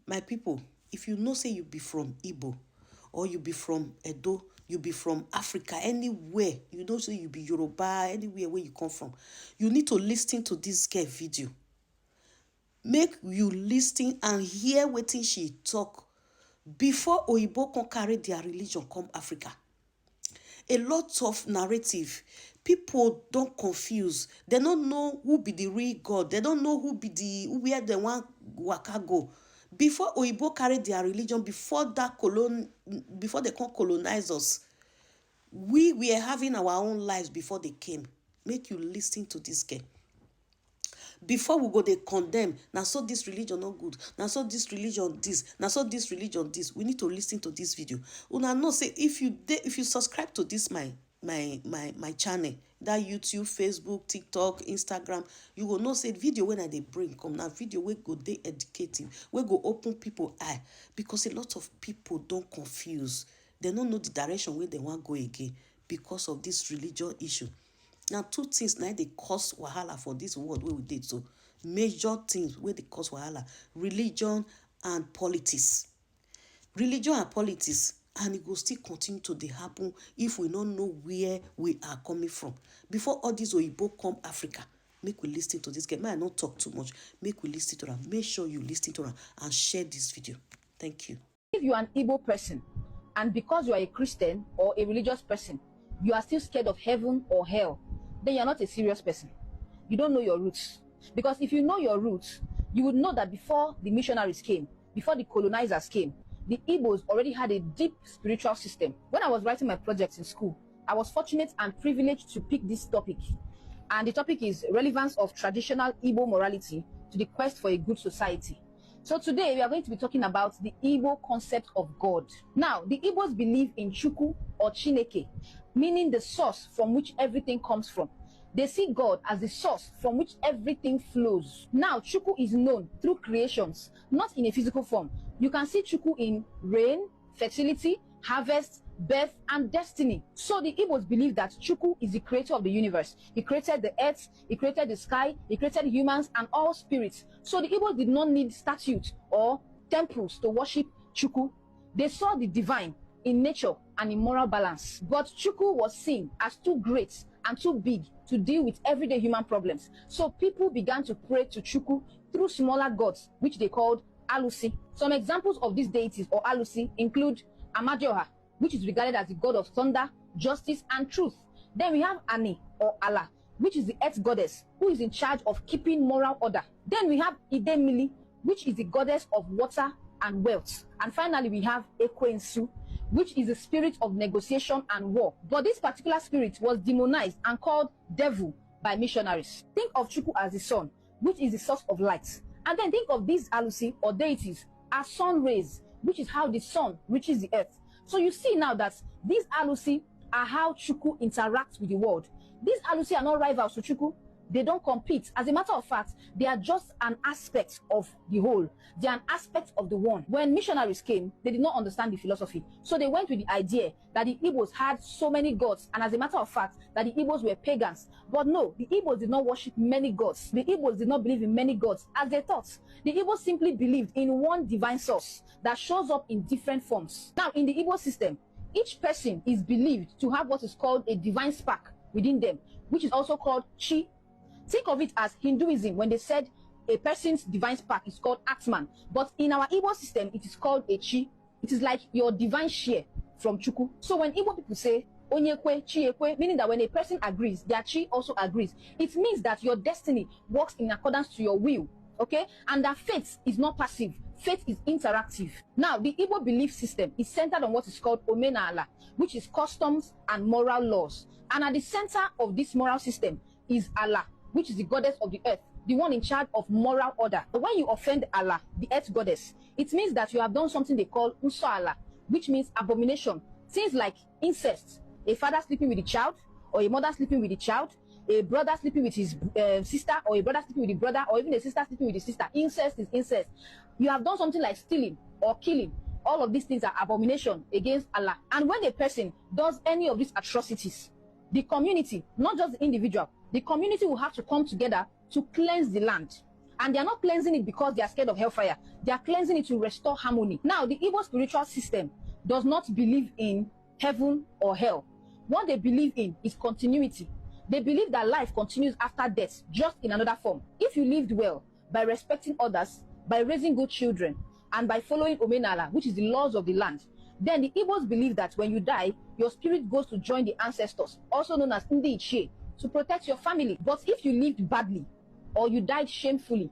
My people, if you know say you be from Igbo, or you be from Edo, you be from Africa, anywhere, you know say you be Yoruba, anywhere where you come from, you need to listen to this girl video. Make you listen and hear wetin she talk before Oyibo come carry their religion come Africa. A lot of narrative, people don confuse, dem no know who be the real God, dem don't know who be the where dem wan waka go. Before Oyibo carry their religion, before they come colonize us, we were having our own lives before they came. Make you listen to this girl. Before we go dey condemn, na so this religion no good, na so this religion this, na so this religion this, we need to listen to this video. Una know say if you subscribe to this my channel, that YouTube, Facebook, TikTok, Instagram, you will know say video when I dey bring come na video wey go dey educating, wey go open people eye, because a lot of people don confuse, dem no know the direction wey dem wan go again because of this religion issue. Now, two things now they cause wahala for this world where we did. So major things where they cause wahala: religion and politics. Religion and politics, and it will still continue to dey happen if we don't know where we are coming from. Before all these Oyibo come Africa, make we listen to this girl. May I not talk too much. Make we listen to her. Make sure you listen to her and share this video. Thank you. If you are an Igbo person, and because you are a Christian or a religious person, you are still scared of heaven or hell, then you're not a serious person. You don't know your roots. Because if you know your roots, you would know that before the missionaries came, before the colonizers came, the Igbos already had a deep spiritual system. When I was writing my projects in school, I was fortunate and privileged to pick this topic. And the topic is relevance of traditional Igbo morality to the quest for a good society. So today we are going to be talking about the Igbo concept of God. Now, the Igbos believe in Chukwu or Chineke, meaning the source from which everything comes from. They see God as the source from which everything flows. Now, Chukwu is known through creations, not in a physical form. You can see Chukwu in rain, fertility, harvest, birth, and destiny. So the Igbos believe that Chukwu is the creator of the universe. He created the earth, he created the sky, he created humans and all spirits. So the Igbos did not need statues or temples to worship Chukwu. They saw the divine in nature and in moral balance. But Chukwu was seen as too great and too big to deal with everyday human problems. So people began to pray to Chukwu through smaller gods, which they called Alusi. Some examples of these deities or Alusi include Amadioha, which is regarded as the god of thunder, justice, and truth. Then we have Ani or Allah, which is the earth goddess, who is in charge of keeping moral order. Then we have Idemili, which is the goddess of water and wealth. And finally, we have Ekwensu, which is the spirit of negotiation and war. But this particular spirit was demonized and called devil by missionaries. Think of Chukwu as the sun, which is the source of light. And then think of these Alusi or deities as sun rays, which is how the sun reaches the earth. So you see now that these Alusi are how Chukwu interacts with the world. These Alusi are not rivals to Chukwu. They don't compete. As a matter of fact, they are just an aspect of the whole. They are an aspect of the one. When missionaries came, they did not understand the philosophy. So they went with the idea that the Igbos had so many gods. And as a matter of fact, that the Igbos were pagans. But no, the Igbos did not worship many gods. The Igbos did not believe in many gods as they thought. The Igbos simply believed in one divine source that shows up in different forms. Now, in the Igbo system, each person is believed to have what is called a divine spark within them, which is also called Chi. Think of it as Hinduism when they said a person's divine spark is called Atman. But in our Igbo system, it is called a Chi. It is like your divine share from Chukwu. So when Igbo people say Onyekwe, Chiekwe, meaning that when a person agrees, their Chi also agrees. It means that your destiny works in accordance to your will. Okay? And that faith is not passive. Faith is interactive. Now, the Igbo belief system is centered on what is called Omenala, which is customs and moral laws. And at the center of this moral system is Allah, which is the goddess of the earth, the one in charge of moral order. When you offend Allah, the earth goddess, it means that you have done something they call Uso Allah, which means abomination. Things like incest, a father sleeping with a child, or a mother sleeping with a child, a brother sleeping with his sister, or a brother sleeping with a brother, or even a sister sleeping with a sister. Incest is incest. You have done something like stealing or killing. All of these things are abomination against Allah. And when a person does any of these atrocities, the community, not just the individual, the community will have to come together to cleanse the land. And they are not cleansing it because they are scared of hellfire. They are cleansing it to restore harmony. Now, the Igbo spiritual system does not believe in heaven or hell. What they believe in is continuity. They believe that life continues after death, just in another form. If you lived well by respecting others, by raising good children, and by following Omenala, which is the laws of the land, then the Igbos believe that when you die, your spirit goes to join the ancestors, also known as Ndi Ichie, to protect your family. But if you lived badly, or you died shamefully,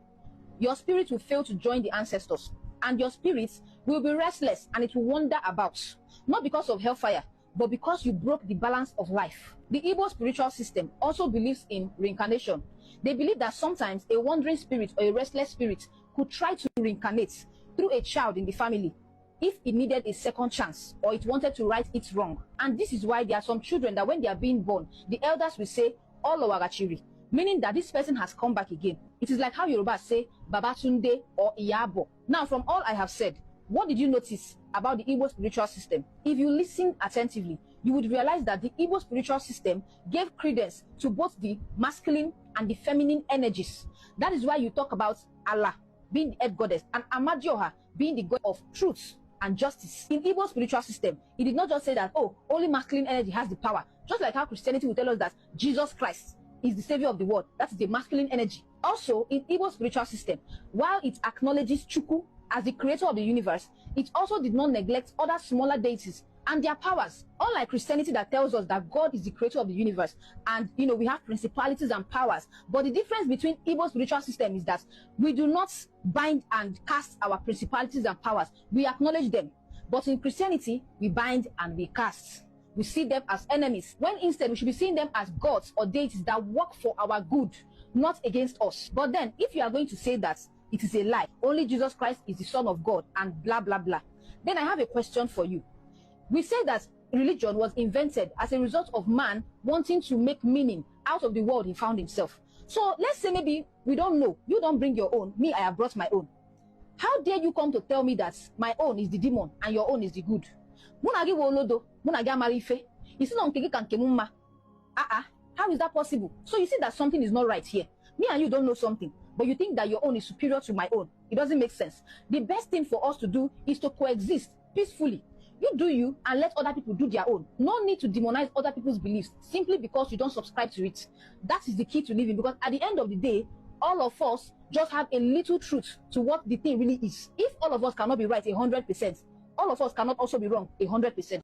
your spirit will fail to join the ancestors, and your spirit will be restless and it will wander about, not because of hellfire, but because you broke the balance of life. The Igbo spiritual system also believes in reincarnation. They believe that sometimes a wandering spirit or a restless spirit could try to reincarnate through a child in the family if it needed a second chance or it wanted to right its wrong. And this is why there are some children that when they are being born, the elders will say, Olowagachiri, meaning that this person has come back again. It is like how Yoruba say, Babatunde or Iyabo. Now, from all I have said, what did you notice about the Igbo spiritual system? If you listen attentively, you would realize that the Igbo spiritual system gave credence to both the masculine and the feminine energies. That is why you talk about Allah being the head goddess and Amadioha being the god of truth and justice. In Igbo spiritual system, it did not just say that, oh, only masculine energy has the power. Just like how Christianity will tell us that Jesus Christ is the savior of the world. That is the masculine energy. Also, in Igbo spiritual system, while it acknowledges Chukwu as the creator of the universe, it also did not neglect other smaller deities and their powers. Unlike Christianity that tells us that God is the creator of the universe and we have principalities and powers. But the difference between Igbo spiritual system is that we do not bind and cast our principalities and powers. We acknowledge them. But in Christianity, we bind and we cast. We see them as enemies, when instead we should be seeing them as gods or deities that work for our good, not against us. But then, if you are going to say that it is a lie, only Jesus Christ is the Son of God and blah, blah, blah, then I have a question for you. We say that religion was invented as a result of man wanting to make meaning out of the world he found himself. So let's say maybe we don't know. You don't bring your own. Me, I have brought my own. How dare you come to tell me that my own is the demon and your own is the good? How is that possible? So you see that something is not right here. Me and you don't know something, but you think that your own is superior to my own. It doesn't make sense. The best thing for us to do is to coexist peacefully. You do you and let other people do their own. No need to demonize other people's beliefs simply because you don't subscribe to it. That is the key to living, because at the end of the day, all of us just have a little truth to what the thing really is. If all of us cannot be right 100%, all of us cannot also be wrong 100%.